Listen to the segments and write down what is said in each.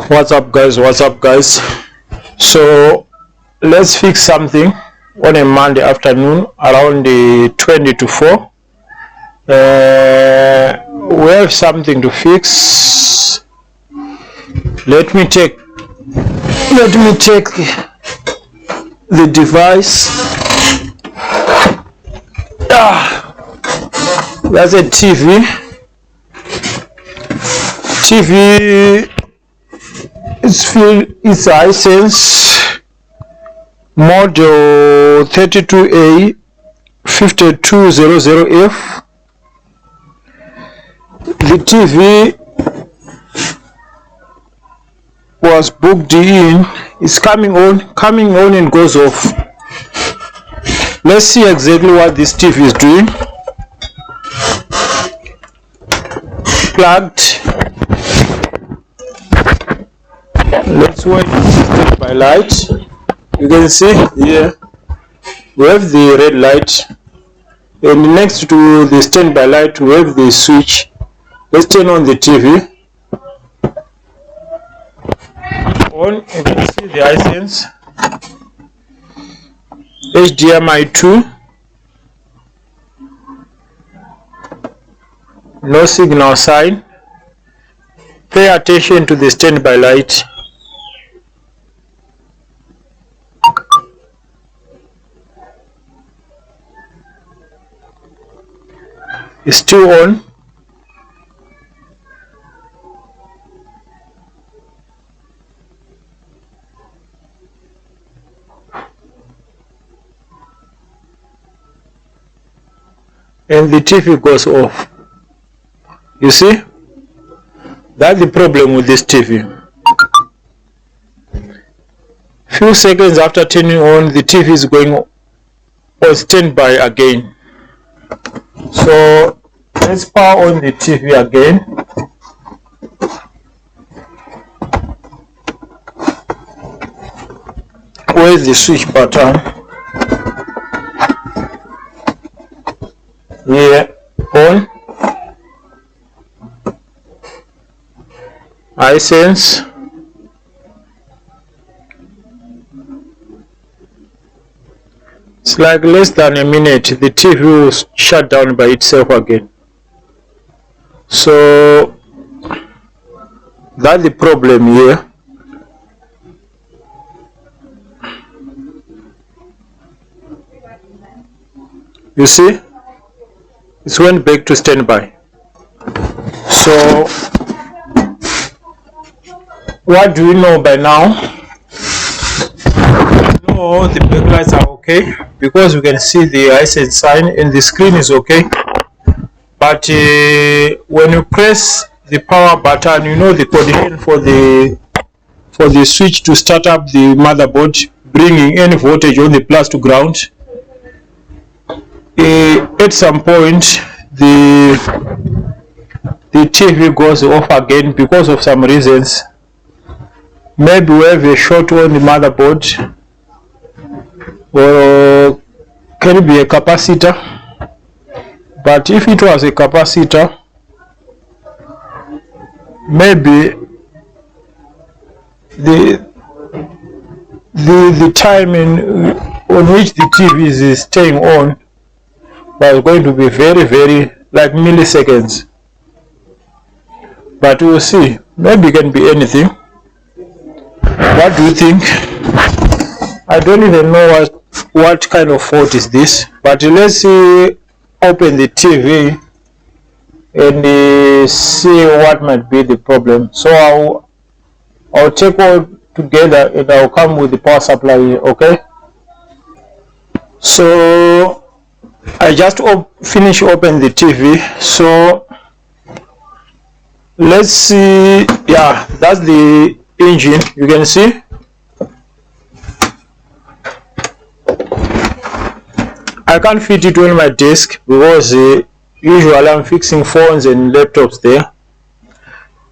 What's up guys, so let's fix something on a Monday afternoon around the 20 to 4. We have something to fix. Let me take the device. That's a TV. It's a Hisense model 32A 5200F. The TV was booked in. It's coming on and goes off. Let's see exactly what this TV is doing. Plugged. Let's wait by light. You can see here we have the red light, and next to the standby light we have the switch. Let's turn on the TV. On, you can see the Hisense HDMI 2. No signal sign. Pay attention to the standby light. It's still on. And the TV goes off. You see? That's the problem with this TV. Few seconds after turning on, the TV is going on standby again. So let's power on the TV again. Where's the switch button? Here, on. Hisense. It's like less than a minute, the TV will shut down by itself again. So that's the problem here. You see, it went back to standby. So what do we know by now? No, the backlights are okay because we can see the Hisense sign and the screen is okay. But when you press the power button, you know the condition for the switch to start up the motherboard, bringing any voltage on the plus to ground. At some point, the TV goes off again because of some reasons. Maybe we have a short on the motherboard, or can it be a capacitor? But if it was a capacitor, maybe the timing on which the TV is staying on was going to be very like milliseconds. But we'll see. Maybe it can be anything. What do you think? I don't even know what kind of fault is this, but let's see, open the TV and see what might be the problem. So I'll take all together and I'll come with the power supply here, okay? So I just finish open the TV. So let's see. Yeah, that's the engine. You can see I can't fit it on my desk because usually I'm fixing phones and laptops there.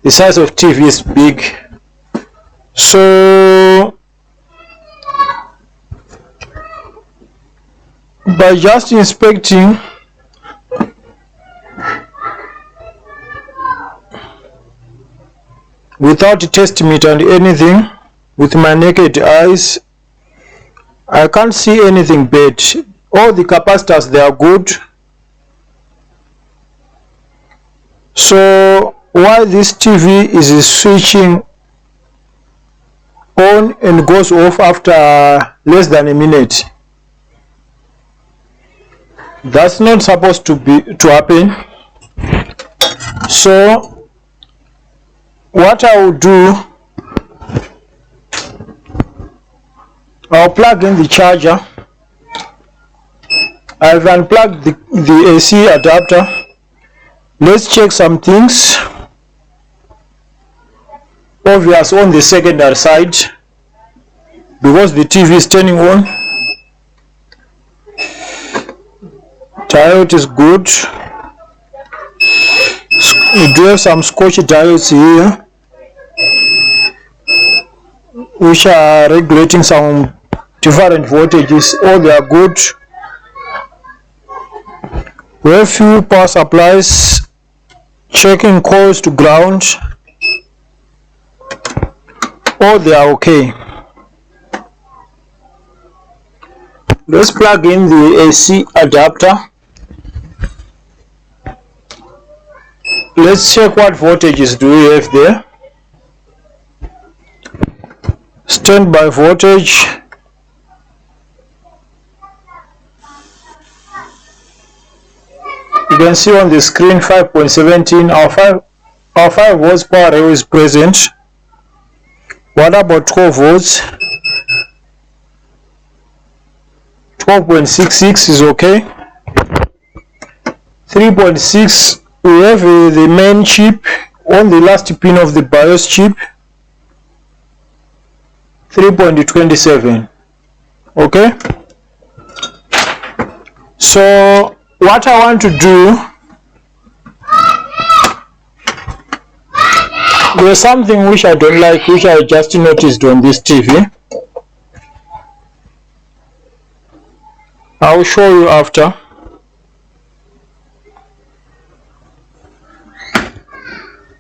The size of TV is big. So by just inspecting, without test meter and anything. With my naked eyes, I can't see anything bad. All the capacitors, they are good. So while this TV is switching on and goes off after less than a minute, that's not supposed to happen. So what I will do, I'll plug in the charger. I've unplugged the AC adapter. Let's check some things. Obvious on the secondary side, because the TV is turning on. Diode is good. We do have some Scotch diodes here, which are regulating some different voltages. All they are good. We have few power supplies, checking coils to ground. All they are okay. Let's plug in the AC adapter. Let's check what voltages do we have there. Standby voltage. You can see on the screen 5.17. Our 5 volts power rail is present. What about 12 volts? 12.66 is okay. 3.6, we have the main chip on the last pin of the BIOS chip. 3.27. Okay. So what I want to do, there's something which I don't like, which I just noticed on this TV. I'll show you after.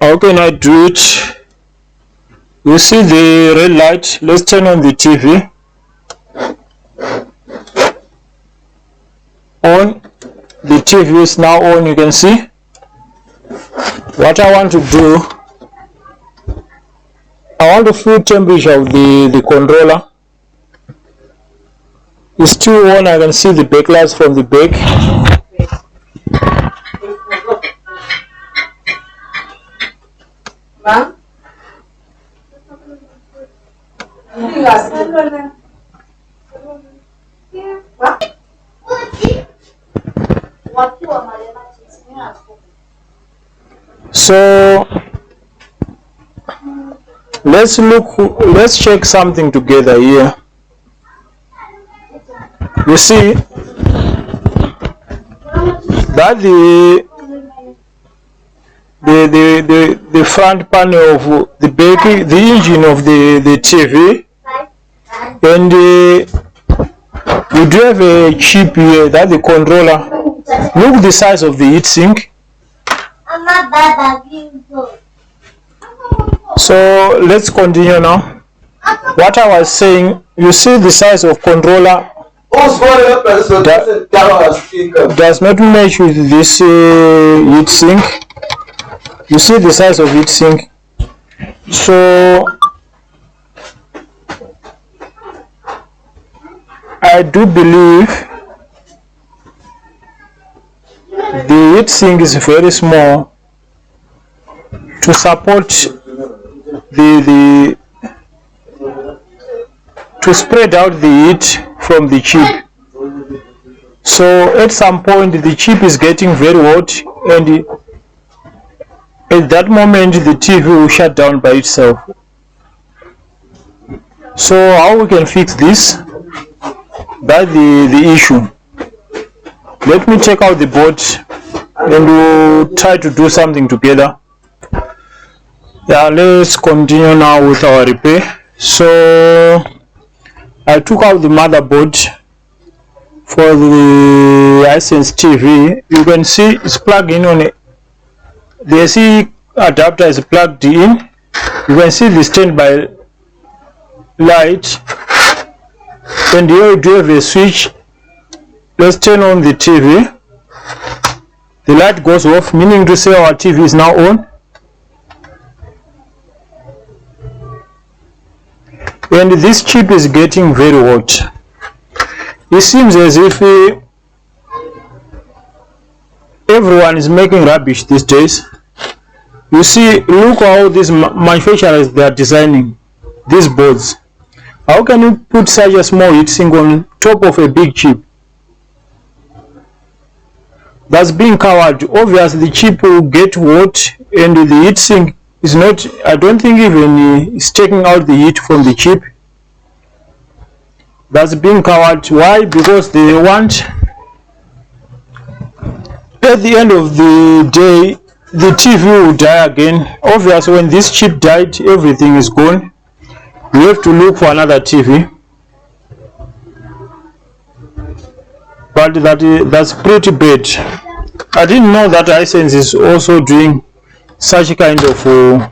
How can I do it? You see the red light. Let's turn on the TV. On. The TV is now on, you can see. What I want to do, I want to feel temperature of the controller. It's still on. I can see the backlights from the back. So let's check something together here. You see that the front panel of the back, the engine of the TV, and we do have a chip here, that the controller. Look the size of the heatsink. So let's continue now. What I was saying, you see the size of controller does not match with this heatsink. You see the size of heatsink. So I do believe the heatsink is very small to support to spread out the heat from the chip. So at some point the chip is getting very hot, and at that moment the TV will shut down by itself. So how we can fix this? That's the issue. Let me check out the board and we'll try to do something together. Yeah, let's continue now with our repair. So I took out the motherboard for the Hisense TV. You can see it's plugged in on it. The AC adapter is plugged in. You can see the standby light, and here we do have a switch. Let's turn on the TV. The light goes off, meaning to say our TV is now on. And this chip is getting very hot. It seems as if everyone is making rubbish these days. You see, look how these manufacturers they are designing these boards. How can you put such a small heatsink on top of a big chip? That's being covered. Obviously the chip will get hot, and the heatsink is not, I don't think even it's taking out the heat from the chip. That's being covered. Why? Because they want, at the end of the day, the TV will die again. Obviously when this chip died, everything is gone. We have to look for another TV. But that's pretty bad. I didn't know that Hisense is also doing such kind of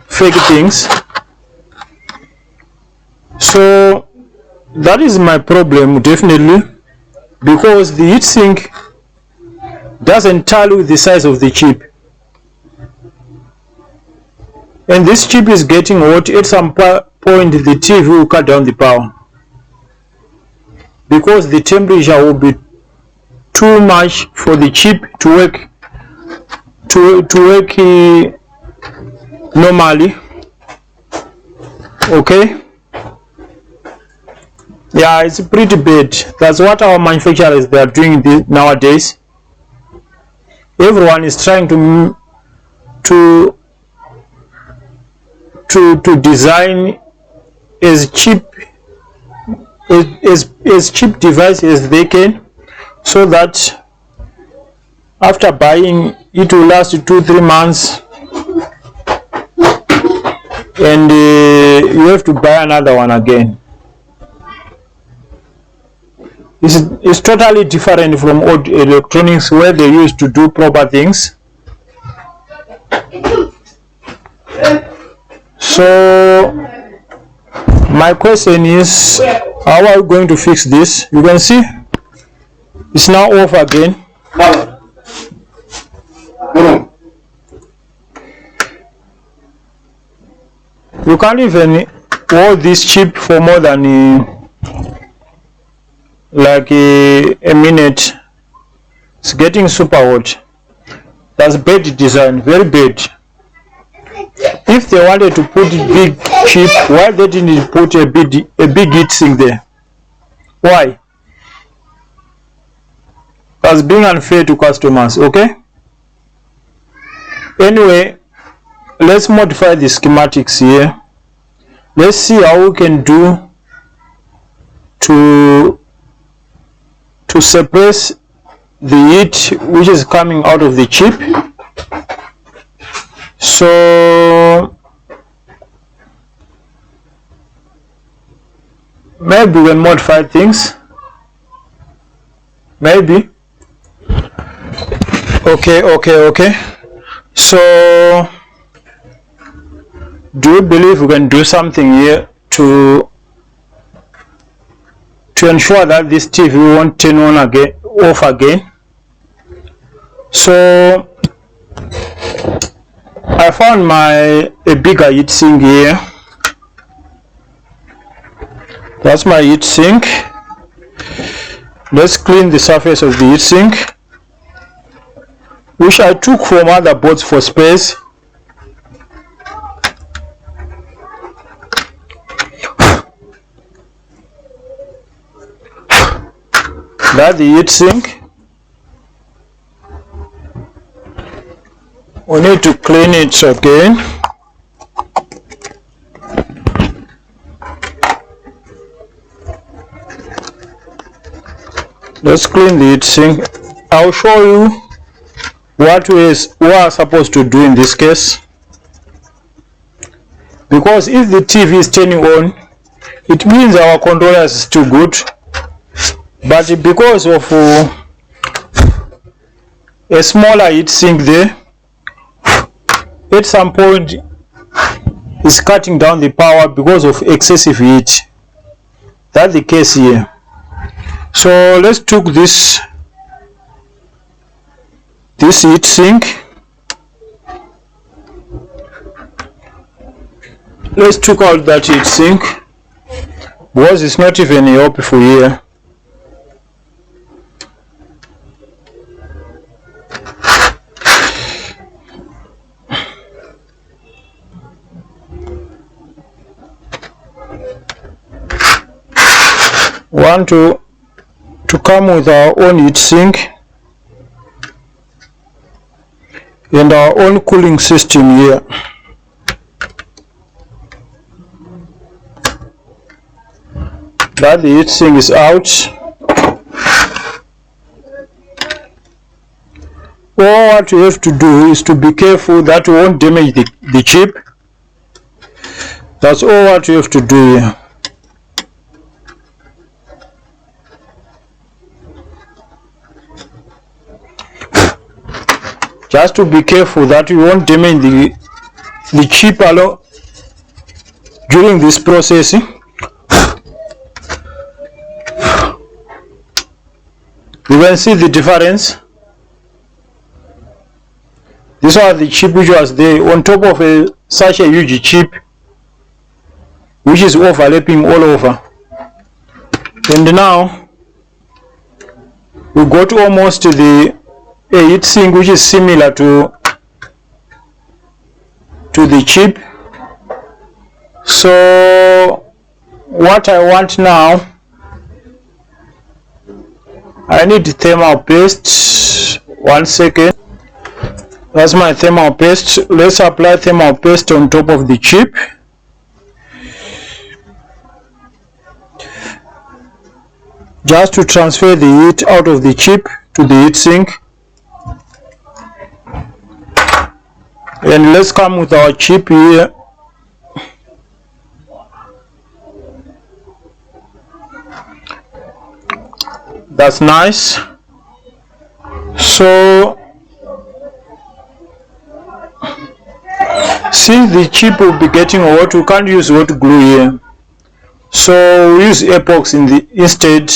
fake things. So that is my problem, definitely, because the heatsink doesn't tally with the size of the chip. And this chip is getting hot. At some point the TV will cut down the power, because the temperature will be too much for the chip to work normally. Okay, yeah, it's pretty bad. That's what our manufacturers they are doing nowadays. Everyone is trying to design as cheap device as they can, so that after buying it will last 2-3 months, and you have to buy another one again. It's totally different from old electronics where they used to do proper things. So my question is, how are we going to fix this? You can see it's now off again. You can't even hold this chip for more than like a minute. It's getting super hot. That's bad design, very bad. If they wanted to put a big chip, why they didn't put a big heatsink there? Why? That's being unfair to customers. Okay, anyway, let's modify the schematics here. Let's see how we can do to suppress the heat which is coming out of the chip. So maybe we can modify things, maybe. Okay, so do you believe we can do something here to ensure that this TV won't turn on again, off again? So I found a bigger heatsink here. That's my heatsink. Let's clean the surface of the heatsink, which I took from other boards for space. That's the heatsink. We need to clean it again. Let's clean the heatsink. I'll show you what we are supposed to do in this case. Because if the TV is turning on, it means our controller is too good. But because of a smaller heatsink there, at some point is cutting down the power because of excessive heat. That's the case here. So let's take this heat sink. Let's take out that heat sink because it's not even helpful here. Want to come with our own heat sink and our own cooling system here. That the heat sink is out. All what you have to do is to be careful that you won't damage the chip. That's all what you have to do here. Just to be careful that you won't damage the chip during this processing. You can see the difference. This was the chip which was there on top of such a huge chip which is overlapping all over. And now we got almost a heat sink which is similar to the chip. So what I want now, I need thermal paste. 1 second. That's my thermal paste. Let's apply thermal paste on top of the chip. Just to transfer the heat out of the chip to the heat sink. And let's come with our chip here. That's nice. So since the chip will be getting hot, we can't use hot glue here. So we use epoxy instead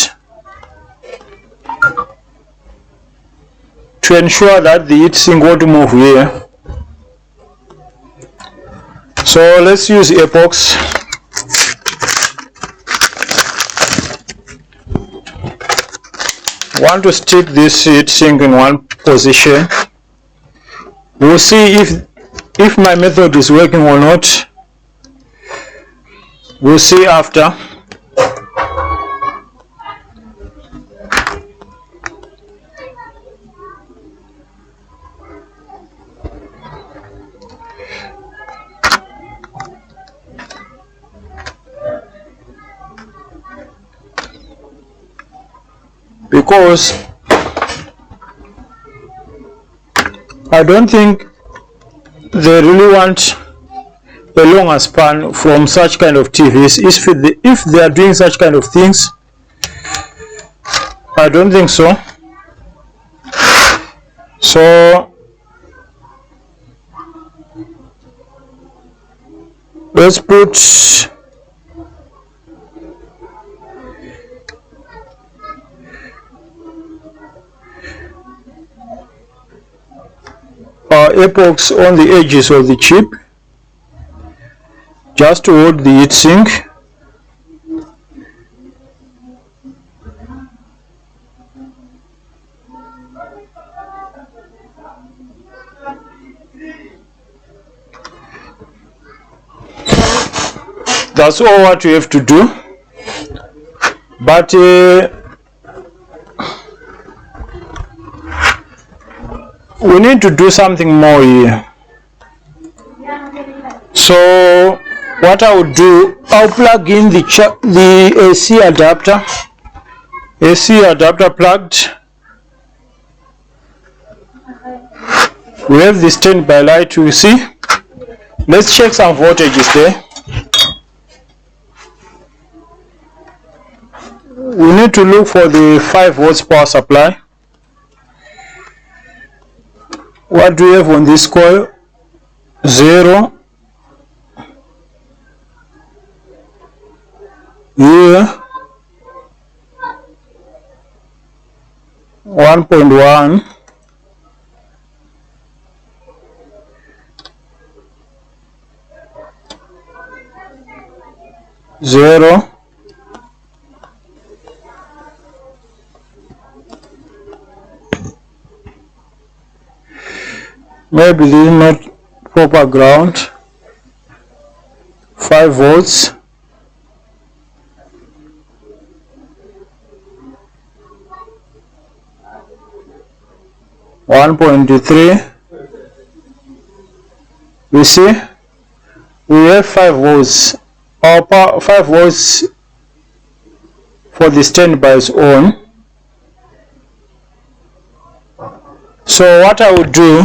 to ensure that the heat sink won't move here. So let's use epoxy. Want to stick this heat sink in one position. We'll see if my method is working or not. We'll see after. Because I don't think they really want a longer span from such kind of TVs. If they are doing such kind of things, I don't think so. So let's put our epoxy on the edges of the chip just to hold the heat sink. That's all what you have to do. But we need to do something more here. So what I will do, I'll plug in the AC adapter. AC adapter plugged. We have the standby light, you see. Let's check some voltages there. We need to look for the 5 volts power supply. What do we have on this coil? 0, here 1.1, zero, maybe this is not proper ground, 5 volts, 1.3. You see, we have 5 volts. Our power 5 volts for the standby is on. So what I would do,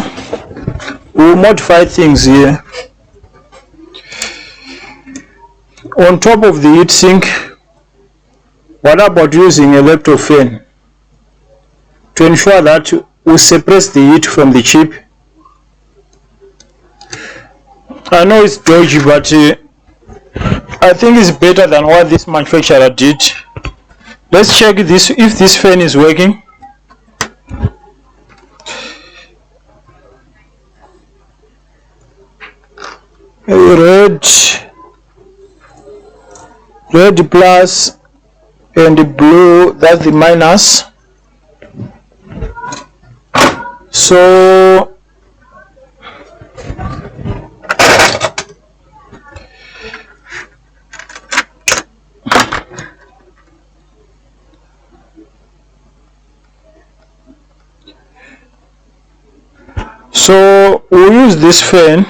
we'll modify things here. On top of the heatsink, what about using a laptop fan to ensure that we separate the heat from the chip? I know it's dodgy, but I think it's better than what this manufacturer did. Let's check this, if this fan is working. Red plus and blue, that's the minus. So we'll use this fan.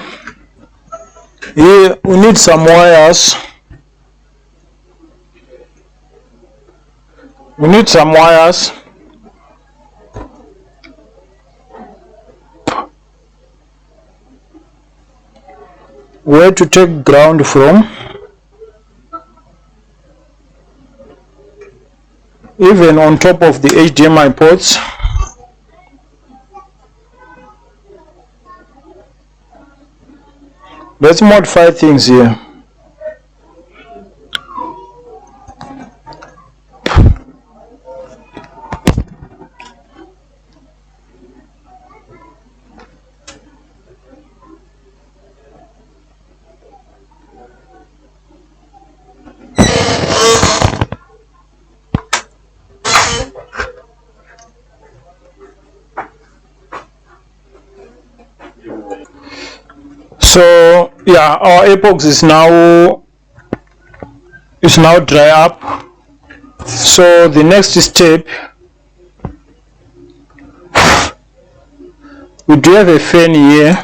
Here we need some wires. Where to take ground from? Even on top of the HDMI ports. Let's modify things here. So yeah, our epoxy is now dry up. So the next step, we do have a fan here.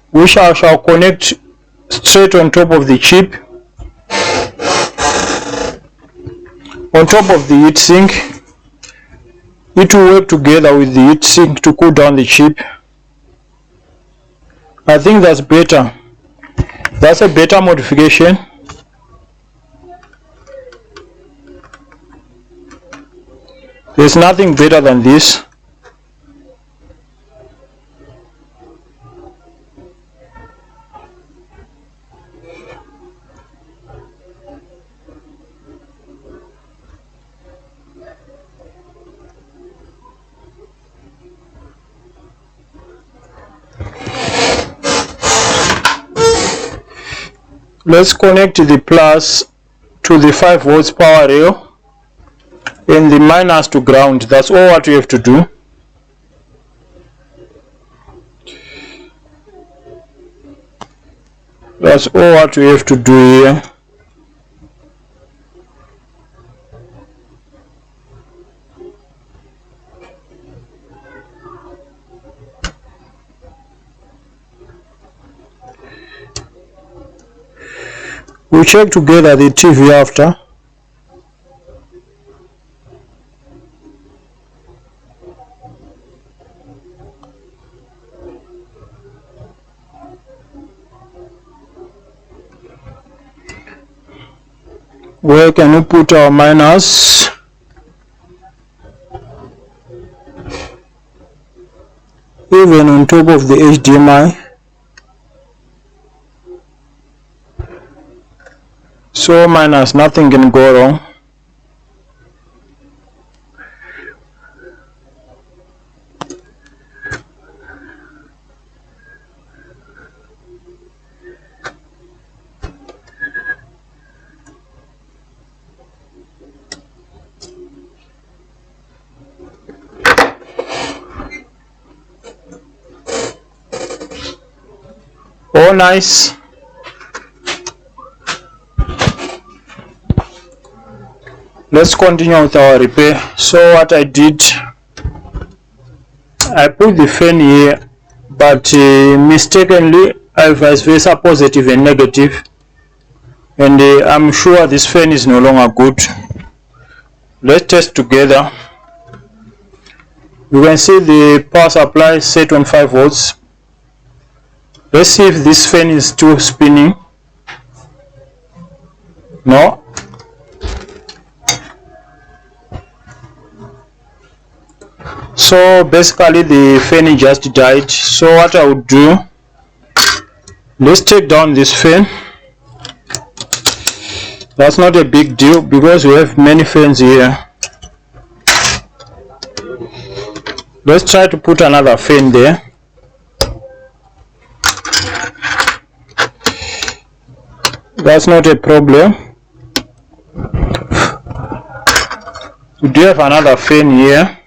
Which I shall connect straight on top of the chip, on top of the heatsink. It will work together with the heatsink to cool down the chip. I think that's better. That's a better modification. There's nothing better than this. Let's connect the plus to the 5 volts power rail and the minus to ground. That's all what we have to do. That's all what we have to do here. We'll check together the TV after. Where can we put our minus? Even on top of the HDMI. So minus, nothing can go wrong. Oh, nice. Let's continue with our repair. So what I did, I put the fan here, but mistakenly I vice versa positive and negative, and I'm sure this fan is no longer good. Let's test together. You can see the power supply set on 5 volts. Let's see if this fan is still spinning. No. So basically the fan just died. So what I would do, let's take down this fan. That's not a big deal because we have many fans here. Let's try to put another fan there. That's not a problem. We do have another fan here.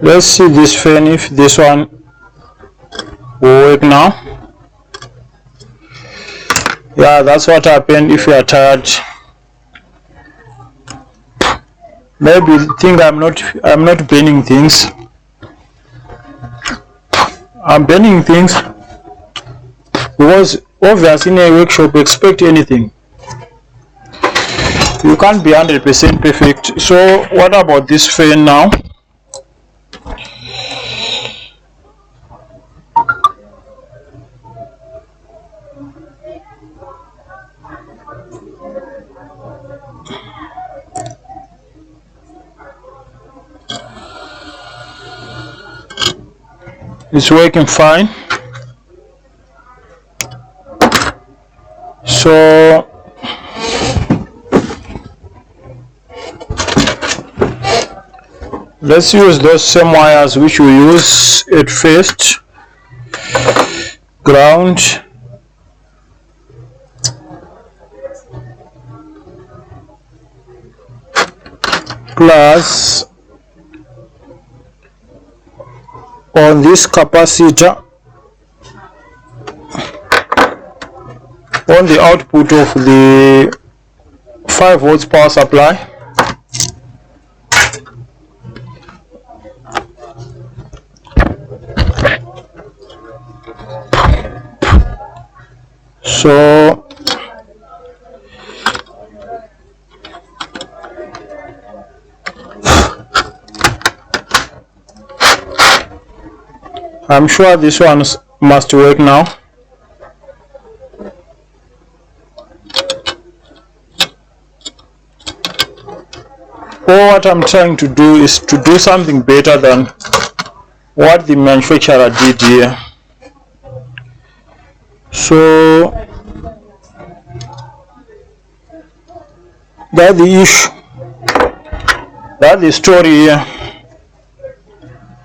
Let's see this fan, if this one will work now. Yeah, that's what happened. If you are tired, maybe think I'm not burning things. I'm burning things because obviously in a workshop expect anything. You can't be 100% perfect. So what about this fan now? It's working fine. So let's use those same wires which we use at first. Ground, plus on this capacitor on the output of the 5 volts power supply. So I'm sure this one must work now. What I'm trying to do is to do something better than what the manufacturer did here. So that's the issue, that's the story here.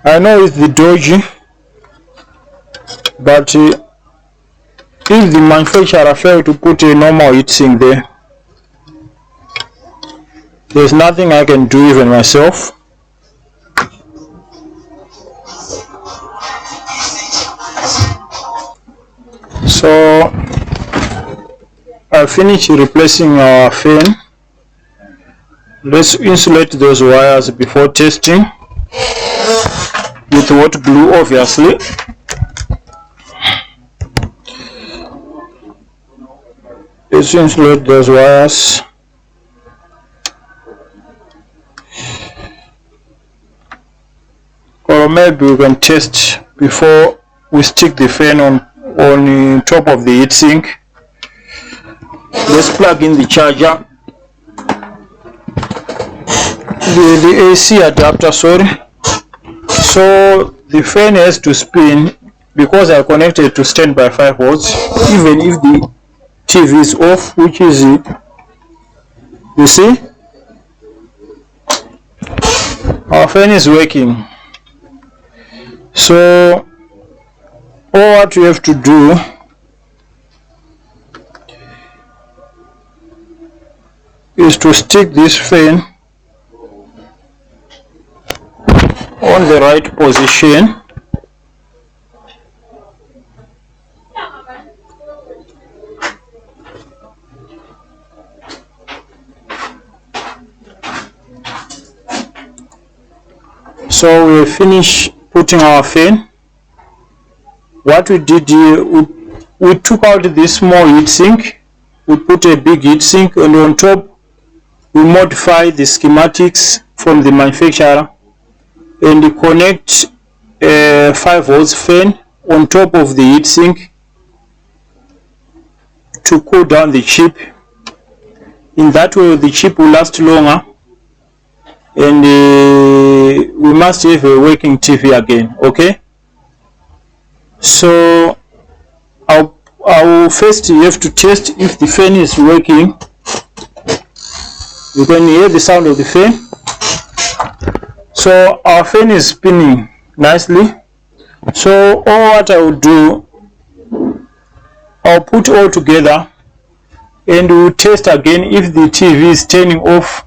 I know it's the Dodgy, but if the manufacturer failed to put a normal heatsink there, there's nothing I can do even myself. So I finished replacing our fan. Let's insulate those wires before testing with hot glue, obviously. Let's insulate those wires. Or maybe we can test before we stick the fan on top of the heatsink. Let's plug in the charger, the AC adapter, sorry. So the fan has to spin because I connected to standby 5 volts even if the TV is off, which is it. You see, our fan is working. So all what you have to do is to stick this fan on the right position. So we finish putting our fan. What we did here, we took out this small heatsink, we put a big heatsink, and on top we modify the schematics from the manufacturer and connect a 5 volts fan on top of the heatsink to cool down the chip. In that way the chip will last longer, and we must have a working TV again. Okay, so I'll first have to test if the fan is working. You can hear the sound of the fan. So our fan is spinning nicely. So all what I will do, I'll put all together and we'll test again if the TV is turning off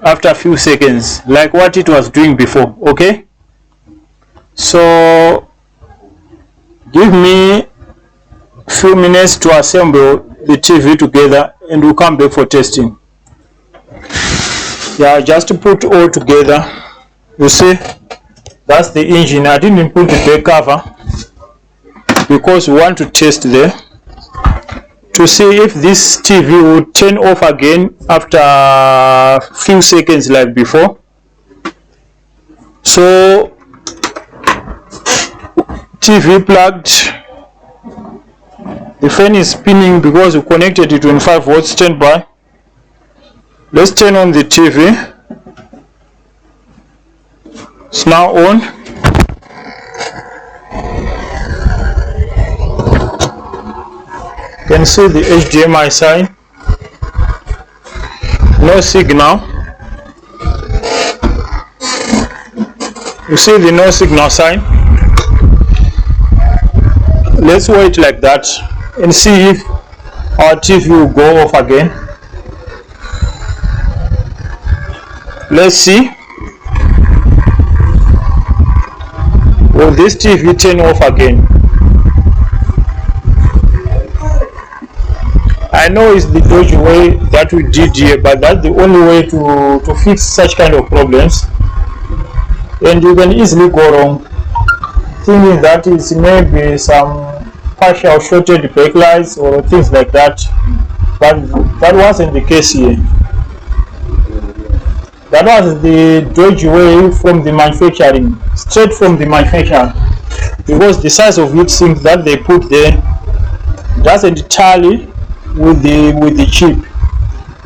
after a few seconds, like what it was doing before. Okay, so give me a few minutes to assemble the TV together and we'll come back for testing. Yeah, just to put all together. You see, that's the engine. I didn't put the back cover because we want to test there to see if this TV will turn off again after a few seconds like before. So TV plugged, the fan is spinning because we connected it to 25 volts standby. Let's turn on the TV. It's now on. You can see the HDMI sign. No signal. You see the no signal sign. Let's wait like that and see if our TV will go off again. Let's see. Will this TV turn off again? I know it's the dodgy way that we did here, but that's the only way to fix such kind of problems. And you can easily go wrong thinking that is maybe some partial shorted backlights or things like that, but that wasn't the case here. That was the dodgy way from the manufacturing, straight from the manufacturer, because the size of heatsink that they put there doesn't tally with the chip,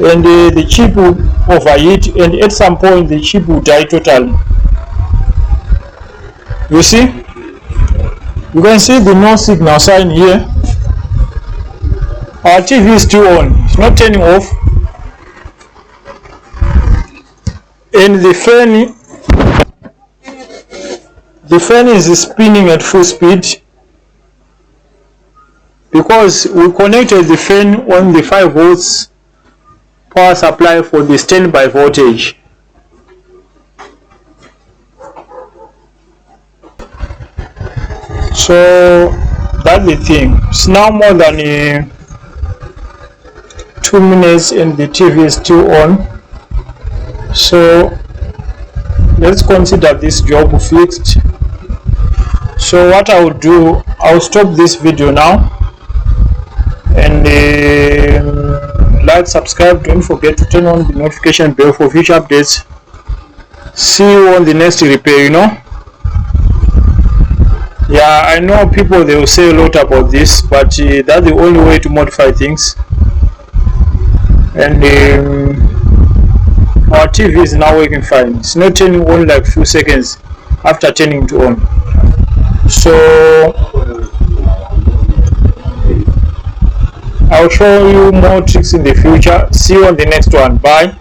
and the chip will overheat, and at some point the chip will die totally. You see, you can see the no signal sign here. Our TV is still on, it's not turning off, and the fan is spinning at full speed because we connected the fan on the 5 volts power supply for the standby voltage. So that's the thing. It's now more than 2 minutes and the TV is still on. So let's consider this job fixed. So what I will do, I'll stop this video now, and like, subscribe, don't forget to turn on the notification bell for future updates. See you on the next repair. Yeah, I know people, they will say a lot about this, but that's the only way to modify things. And our TV is now working fine. It's not turning on like few seconds. after turning it on. So I'll show you more tricks in the future. See you on the next one. Bye.